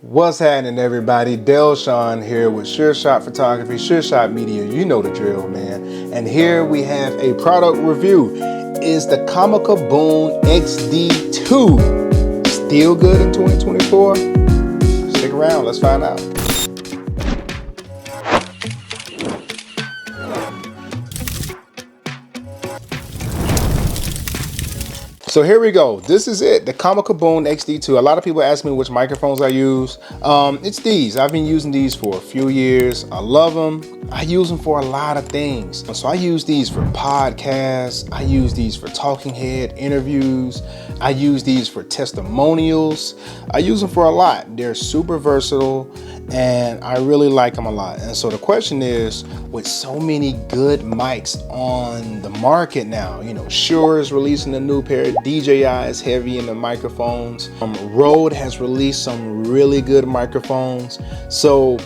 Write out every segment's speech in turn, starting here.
What's happening, everybody? Delshawn here with Sure Shot Photography, Sure Shot Media. You know the drill, man. And here we have a product review. Is the Comica XD2 still good in 2024? Stick around, let's find out. So here we go. This is it, the Comica XD2. A lot of people ask me which microphones I use. It's these. I've been using these for a few years. I love them. I use them for a lot of things. So I use these for podcasts. I use these for talking head interviews. I use these for testimonials. I use them for a lot. They're super versatile and I really like them a lot. And so the question is, with so many good mics on the market now, you know, Shure is releasing a new pair, DJI is heavy in the microphones, Rode has released some really good microphones. So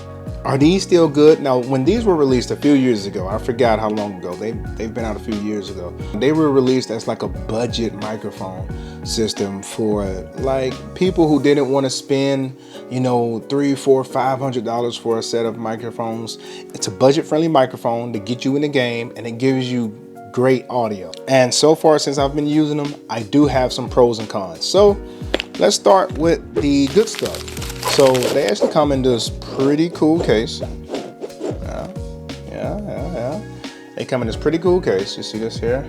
are these still good? Now, when these were released a few years ago, I forgot how long ago, they've been out a few years ago. They were released as like a budget microphone system for like people who didn't want to spend, you know, $300, $400, $500 for a set of microphones. It's a budget-friendly microphone to get you in the game, and it gives you great audio. And so far, since I've been using them, I do have some pros and cons. So let's start with the good stuff. So they actually come in this pretty cool case. Yeah. They come in this pretty cool case. You see this here?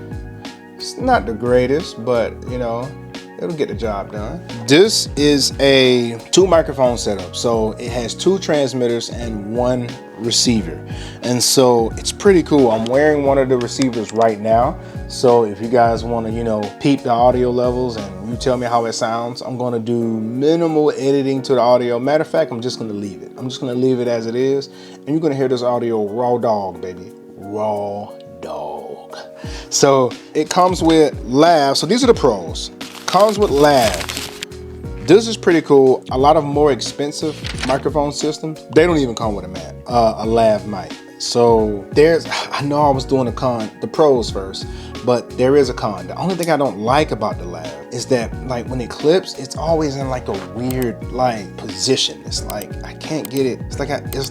It's not the greatest, but you know, it'll get the job done. This is a 2 microphone setup. So it has 2 transmitters and 1 receiver. And so it's pretty cool. I'm wearing one of the receivers right now. So if you guys want to, you know, peep the audio levels and you tell me how it sounds, I'm going to do minimal editing to the audio. Matter of fact, I'm just going to leave it. I'm just going to leave it as it is. And you're going to hear this audio raw dog, baby. Raw dog. So it comes with lav. So these are the pros. Comes with lav. This is pretty cool. A lot of more expensive microphone systems, they don't even come with a lav mic. So I know I was doing the pros first, but there is a con. The only thing I don't like about the lav is that, like, when it clips, it's always in like a weird like position. It's like I can't get it. It's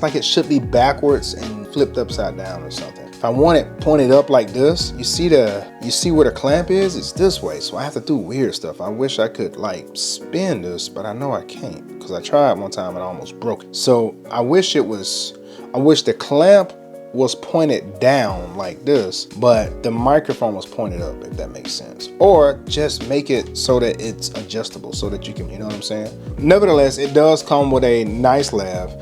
like it should be backwards and flipped upside down or something. If I want it pointed up like this, you see where the clamp is? It's this way, so I have to do weird stuff. I wish I could like spin this, but I know I can't because I tried one time and I almost broke it. So I wish the clamp was pointed down like this, but the microphone was pointed up, if that makes sense. Or just make it so that it's adjustable so that you can, you know what I'm saying? Nevertheless, it does come with a nice lav.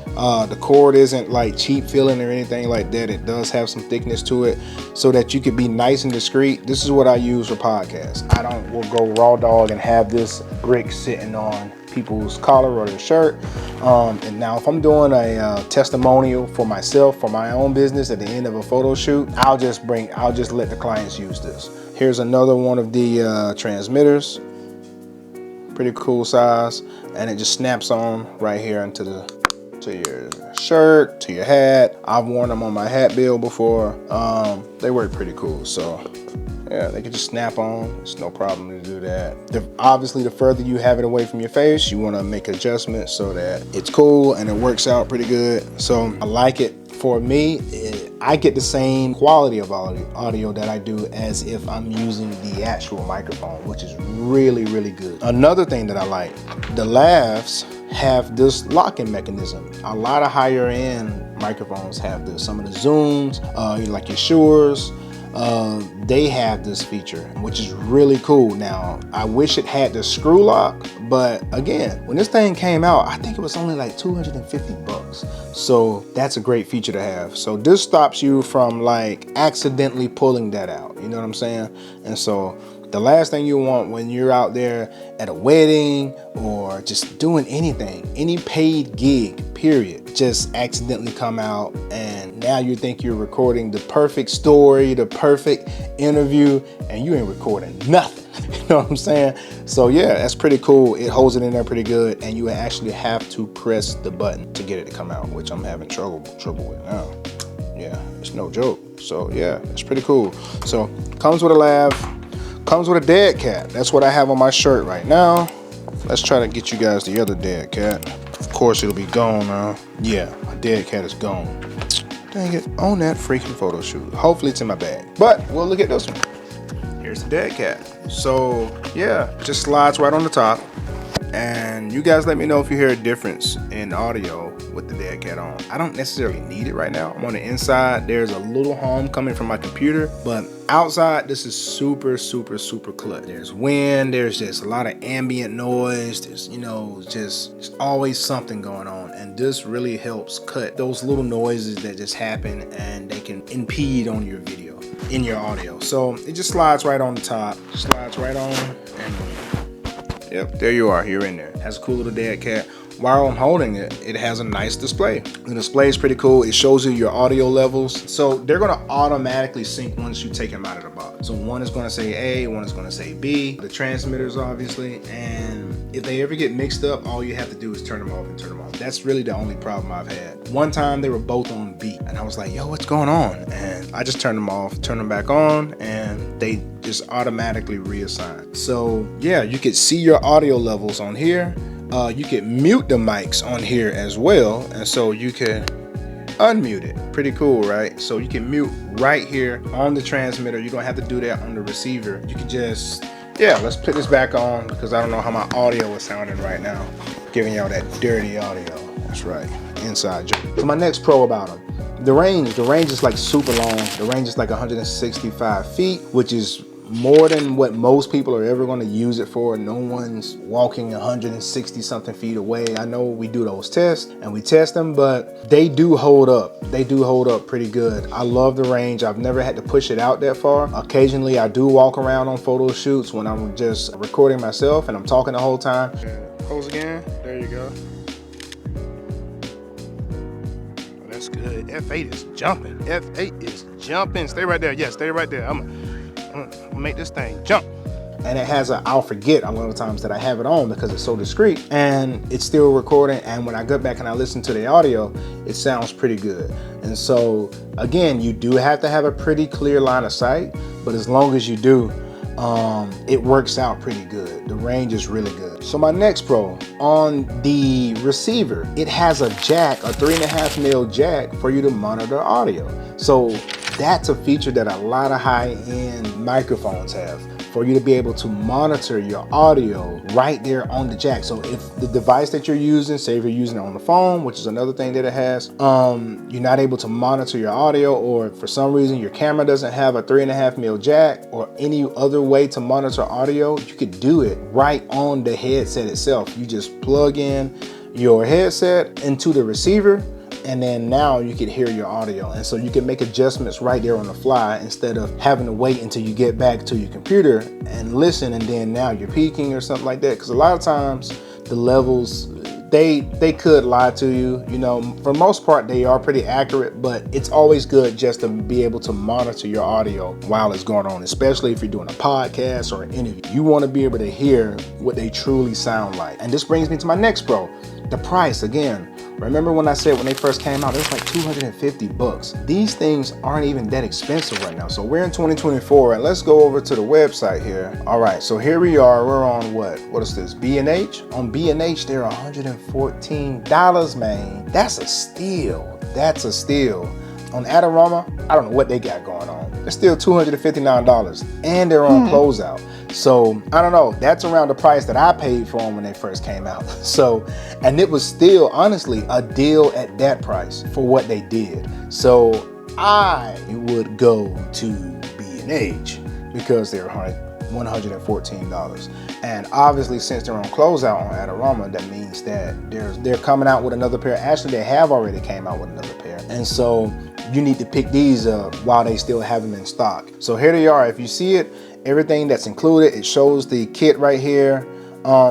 The cord isn't like cheap feeling or anything like that. It does have some thickness to it so that you can be nice and discreet. This is what I use for podcasts. We'll go raw dog and have this brick sitting on people's collar or their shirt. And now if I'm doing a testimonial for myself, for my own business at the end of a photo shoot, I'll just let the clients use this. Here's another one of the transmitters. Pretty cool size, and it just snaps on right here into your shirt, to your hat. I've worn them on my hat bill before. They work pretty cool. So yeah, they can just snap on. It's no problem to do that. Obviously, the further you have it away from your face, you want to make adjustments so that it's cool and it works out pretty good. So I like it. For me, I get the same quality of audio that I do as if I'm using the actual microphone, which is really, really good. Another thing that I like, the lavs have this locking mechanism. A lot of higher end microphones have this. Some of the Zooms, like your Shures, they have this feature, which is really cool. Now, I wish it had the screw lock, but again, when this thing came out, I think it was only like $250. So that's a great feature to have. So this stops you from like accidentally pulling that out. You know what I'm saying? And so the last thing you want when you're out there at a wedding or just doing anything, any paid gig, period, just accidentally come out and now you think you're recording the perfect story, the perfect interview, and you ain't recording nothing. You know what I'm saying? So yeah, that's pretty cool. It holds it in there pretty good, and you actually have to press the button to get it to come out, which I'm having trouble with now. Yeah, it's no joke. So yeah, it's pretty cool. So comes with a lav. Comes with a dead cat. That's what I have on my shirt right now. Let's try to get you guys the other dead cat. Of course it'll be gone now. Yeah, my dead cat is gone. Dang it, on that freaking photo shoot. Hopefully it's in my bag. But we'll look at this one. Here's the dead cat. So yeah, just slides right on the top. And you guys let me know if you hear a difference in audio with the dead cat on. I don't necessarily need it right now. I'm on the inside. There's a little hum coming from my computer, but outside this is super clutch. There's wind, there's just a lot of ambient noise. There's, you know, just always something going on. And this really helps cut those little noises that just happen and they can impede on your video, in your audio. So it just slides right on the top, slides right on, and yep, there you are, you're in there. Has a cool little dead cat. While I'm holding it, it has a nice display. The display is pretty cool. It shows you your audio levels. So they're gonna automatically sync once you take them out of the box. So one is gonna say A, one is gonna say B, the transmitters obviously, and if they ever get mixed up, all you have to do is turn them off and turn them off. That's really the only problem I've had. One time they were both on B, and I was like, yo, what's going on? And I just turned them off, turned them back on, and they just automatically reassign. So yeah, you could see your audio levels on here. You can mute the mics on here as well, and so you can unmute it. Pretty cool, right? So you can mute right here on the transmitter. You don't have to do that on the receiver. You can just, yeah, let's put this back on because I don't know how my audio is sounding right now. Giving y'all that dirty audio. That's right, inside joke. So my next pro about them. The range is like super long. The range is like 165 feet, which is more than what most people are ever going to use it for. No one's walking 160 something feet away. I know we do those tests and we test them, but they do hold up. They do hold up pretty good. I love the range. I've never had to push it out that far. Occasionally I do walk around on photo shoots when I'm just recording myself and I'm talking the whole time. Pose again. There you go. That's good. F8 is jumping. F8 is jumping. Stay right there. Yeah, stay right there. I'm gonna make this thing jump. And it has a, I'll forget a lot of times that I have it on because it's so discreet and it's still recording. And when I go back and I listen to the audio, it sounds pretty good. And so again, you do have to have a pretty clear line of sight, but as long as you do, it works out pretty good. The range is really good. So my next pro, on the receiver, it has a jack, a 3.5 mil jack for you to monitor audio. So that's a feature that a lot of high-end microphones have, for you to be able to monitor your audio right there on the jack. So if the device that you're using, say if you're using it on the phone, which is another thing that it has, you're not able to monitor your audio, or for some reason your camera doesn't have a 3.5 mil jack or any other way to monitor audio, you could do it right on the headset itself. You just plug in your headset into the receiver, and then now you can hear your audio. And so you can make adjustments right there on the fly instead of having to wait until you get back to your computer and listen, and then now you're peaking or something like that. Because a lot of times the levels, they could lie to you. You know, for the most part, they are pretty accurate, but it's always good just to be able to monitor your audio while it's going on, especially if you're doing a podcast or an interview. You want to be able to hear what they truly sound like. And this brings me to my next pro, the price again. Remember when I said when they first came out, it was like 250 bucks. These things aren't even that expensive right now. So we're in 2024, and let's go over to the website here. All right, so here we are. We're on what is this? B&H? On B&H, they're $114, man. That's a steal. That's a steal. On Adorama, I don't know what they got going on. They're still $259, and they're on closeout. So I don't know, that's around the price that I paid for them when they first came out. So, and it was still honestly a deal at that price for what they did. So I would go to B&H because they're $114. And obviously, since they're on closeout on Adorama, that means that they're coming out with another pair. Actually, they have already came out with another pair. And so you need to pick these up while they still have them in stock. So here they are. If you see it, everything that's included, it shows the kit right here.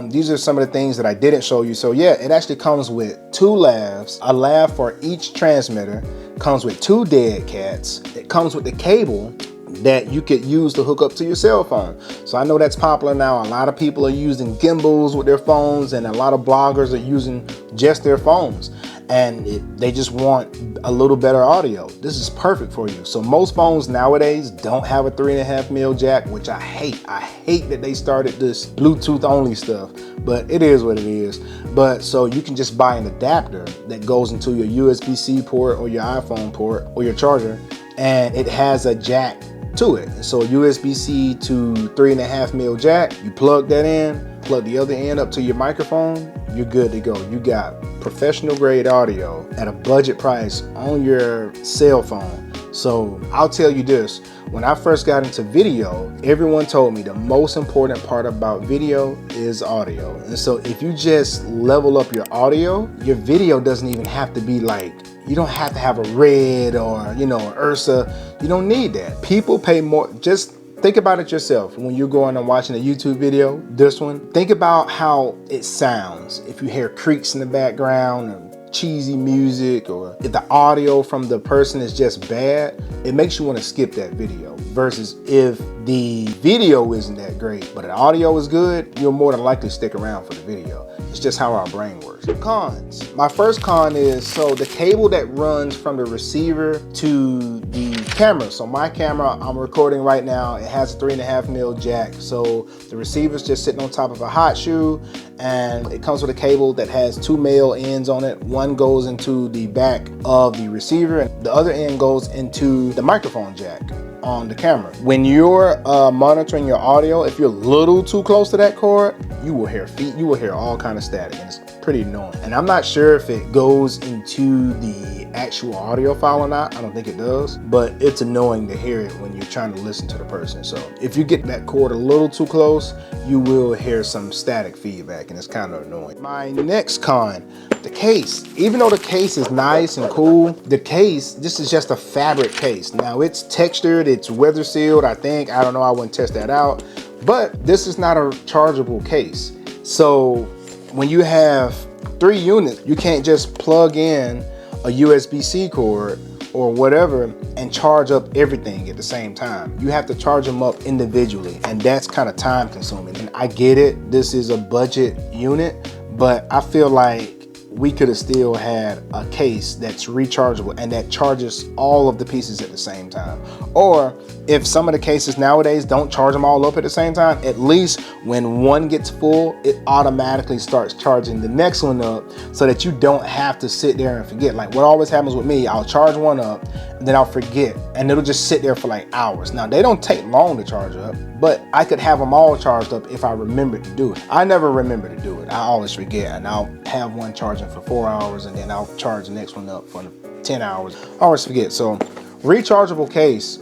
These are some of the things that I didn't show you. So yeah, it actually comes with 2 lavs, a lav for each transmitter, comes with 2 dead cats. It comes with the cable that you could use to hook up to your cell phone. So I know that's popular now. A lot of people are using gimbals with their phones, and a lot of bloggers are using just their phones. and they just want a little better audio. This is perfect for you. So most phones nowadays don't have a 3.5mm jack, which I hate. I hate that they started this Bluetooth only stuff, but it is what it is. But so you can just buy an adapter that goes into your USB-C port or your iPhone port or your charger, and it has a jack to it. So USB-C to 3.5mm jack, you plug that in, plug the other end up to your microphone, you're good to go. You got professional grade audio at a budget price on your cell phone. So I'll tell you this, when I first got into video, everyone told me the most important part about video is audio. And so if you just level up your audio, your video doesn't even have to be like, you don't have to have a Red or, you know, an Ursa. You don't need that. People pay more. Just think about it yourself. When you're going and watching a YouTube video, this one, think about how it sounds. If you hear creaks in the background or cheesy music, or if the audio from the person is just bad, it makes you want to skip that video. Versus if the video isn't that great, but the audio is good, you'll more than likely stick around for the video. It's just how our brain works. Cons. My first con is, so the cable that runs from the receiver to the camera. So my camera, I'm recording right now, it has a 3.5mm jack. So the receiver's just sitting on top of a hot shoe, and it comes with a cable that has 2 male ends on it. One goes into the back of the receiver, and the other end goes into the microphone jack on the camera. When you're monitoring your audio, if you're a little too close to that cord, you will hear feet, you will hear all kind of static, and it's pretty annoying. And I'm not sure if it goes into the actual audio file or not. I don't think it does, but it's annoying to hear it when you're trying to listen to the person. So if you get that cord a little too close, you will hear some static feedback, and it's kind of annoying. My next con, the case. Even though the case is nice and cool, the case, this is just a fabric case. Now it's textured, it's weather sealed, I think. I don't know, I wouldn't test that out. But this is not a chargeable case. So when you have 3 units, you can't just plug in a USB-C cord or whatever and charge up everything at the same time. You have to charge them up individually, and that's kind of time consuming. And I get it, this is a budget unit, but I feel like we could have still had a case that's rechargeable and that charges all of the pieces at the same time. Or if some of the cases nowadays don't charge them all up at the same time, at least when one gets full, it automatically starts charging the next one up, so that you don't have to sit there and forget. Like what always happens with me, I'll charge one up and then I'll forget, and it'll just sit there for like hours. Now they don't take long to charge up, but I could have them all charged up if I remembered to do it. I never remember to do it. I always forget, and I'll have one charging for 4 hours and then I'll charge the next one up for 10 hours. I always forget. So rechargeable case,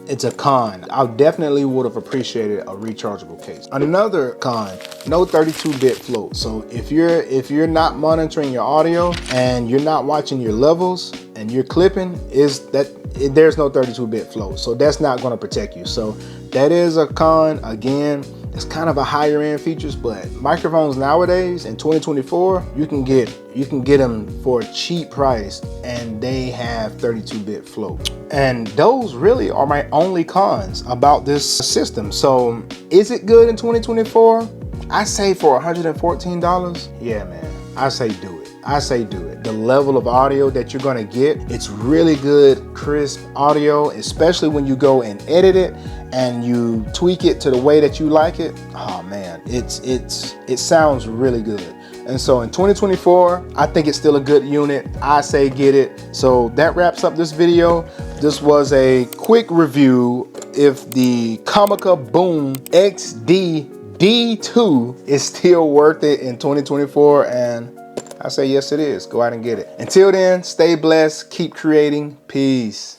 it's a con. I definitely would have appreciated a rechargeable case. Another con, no 32-bit float. So if you're not monitoring your audio and you're not watching your levels and you're clipping, there's no 32-bit float. So that's not going to protect you. So that is a con. Again, it's kind of a higher end features, but microphones nowadays in 2024, you can get them for a cheap price, and they have 32-bit float. And those really are my only cons about this system. So is it good in 2024? I say for $114, yeah, man, I say do it. I say do it. The level of audio that you're gonna get, it's really good, crisp audio, especially when you go and edit it and you tweak it to the way that you like it. Oh man, it sounds really good. And so in 2024, I think it's still a good unit. I say get it. So that wraps up this video. This was a quick review if the Comica Boom XD2 is still worth it in 2024, and I say yes it is. Go out and get it. Until then, stay blessed, keep creating. Peace.